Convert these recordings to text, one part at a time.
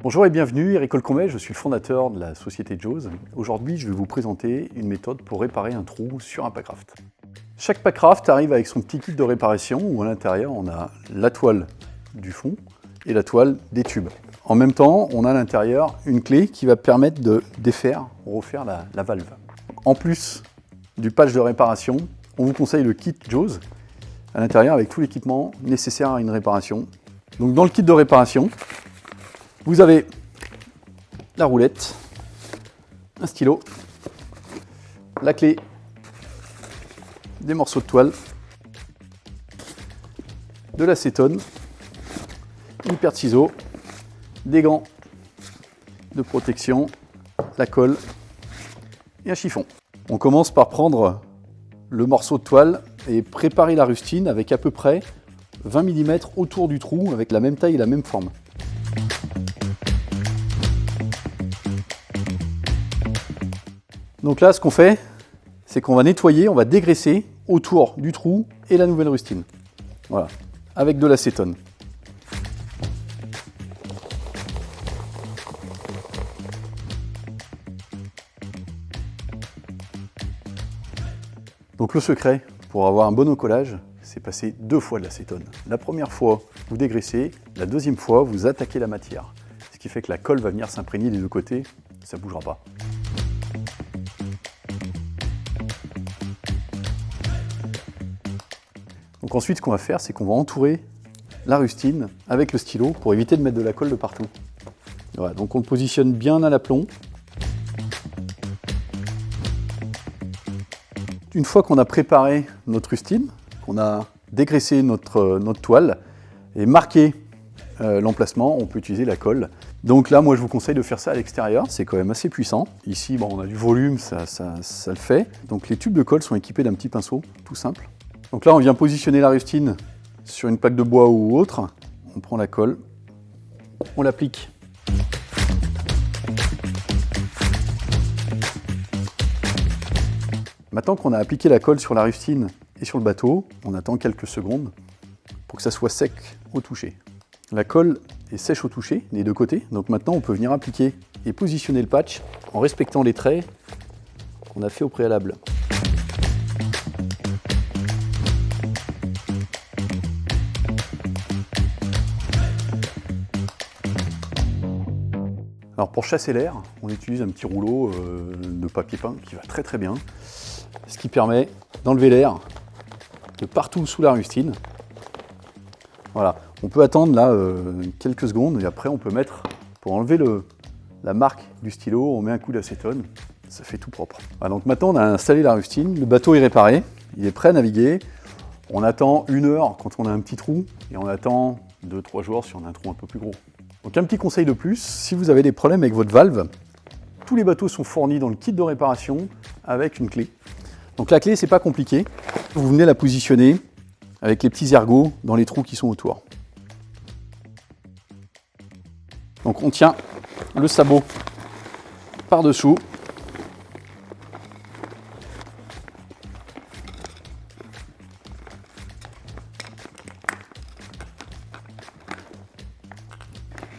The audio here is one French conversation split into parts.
Bonjour et bienvenue, Eric Olcomet, je suis le fondateur de la société Jaws. Aujourd'hui, je vais vous présenter une méthode pour réparer un trou sur un Packraft. Chaque Packraft arrive avec son petit kit de réparation où à l'intérieur, on a la toile du fond et la toile des tubes. En même temps, on a à l'intérieur une clé qui va permettre de défaire, refaire la valve. En plus du patch de réparation, on vous conseille le kit Jaws à l'intérieur avec tout l'équipement nécessaire à une réparation. Donc dans le kit de réparation, vous avez la roulette, un stylo, la clé, des morceaux de toile, de l'acétone, une paire de ciseaux, des gants de protection, la colle et un chiffon. On commence par prendre le morceau de toile et préparer la rustine avec à peu près 20 mm autour du trou avec la même taille et la même forme. Donc là, ce qu'on fait, c'est qu'on va nettoyer, on va dégraisser autour du trou et la nouvelle rustine. Voilà, avec de l'acétone. Donc le secret pour avoir un bon encollage, c'est passer 2 fois de l'acétone. La première fois, vous dégraissez, la deuxième fois, vous attaquez la matière. Ce qui fait que la colle va venir s'imprégner des deux côtés, ça ne bougera pas. Donc ensuite, ce qu'on va faire, c'est qu'on va entourer la rustine avec le stylo pour éviter de mettre de la colle de partout. Voilà, donc on le positionne bien à l'aplomb. Une fois qu'on a préparé notre rustine, qu'on a dégraissé notre toile et marqué l'emplacement, on peut utiliser la colle. Donc là, moi, je vous conseille de faire ça à l'extérieur, c'est quand même assez puissant. Ici, bon, on a du volume, ça le fait. Donc les tubes de colle sont équipés d'un petit pinceau, tout simple. Donc là, on vient positionner la rustine sur une plaque de bois ou autre. On prend la colle, on l'applique. Maintenant qu'on a appliqué la colle sur la rustine et sur le bateau, on attend quelques secondes pour que ça soit sec au toucher. La colle est sèche au toucher, des deux côtés, donc maintenant on peut venir appliquer et positionner le patch en respectant les traits qu'on a fait au préalable. Alors pour chasser l'air, on utilise un petit rouleau de papier peint qui va très bien, ce qui permet d'enlever l'air de partout sous la rustine. Voilà, on peut attendre là quelques secondes et après on peut mettre, pour enlever la marque du stylo, on met un coup d'acétone, ça fait tout propre. Voilà, donc maintenant on a installé la rustine, le bateau est réparé, il est prêt à naviguer. On attend 1 heure quand on a un petit trou et on attend 2-3 jours si on a un trou un peu plus gros. Donc un petit conseil de plus, si vous avez des problèmes avec votre valve, tous les bateaux sont fournis dans le kit de réparation avec une clé. Donc la clé, c'est pas compliqué. Vous venez la positionner avec les petits ergots dans les trous qui sont autour. Donc on tient le sabot par-dessous.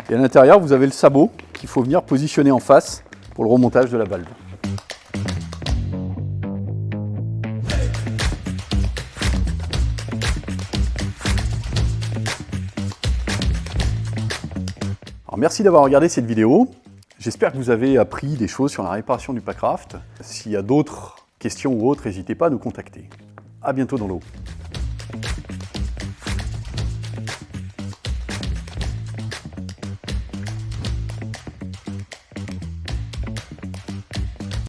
Et à l'intérieur, vous avez le sabot qu'il faut venir positionner en face pour le remontage de la valve. Alors merci d'avoir regardé cette vidéo. J'espère que vous avez appris des choses sur la réparation du Packraft. S'il y a d'autres questions ou autres, n'hésitez pas à nous contacter. À bientôt dans l'eau.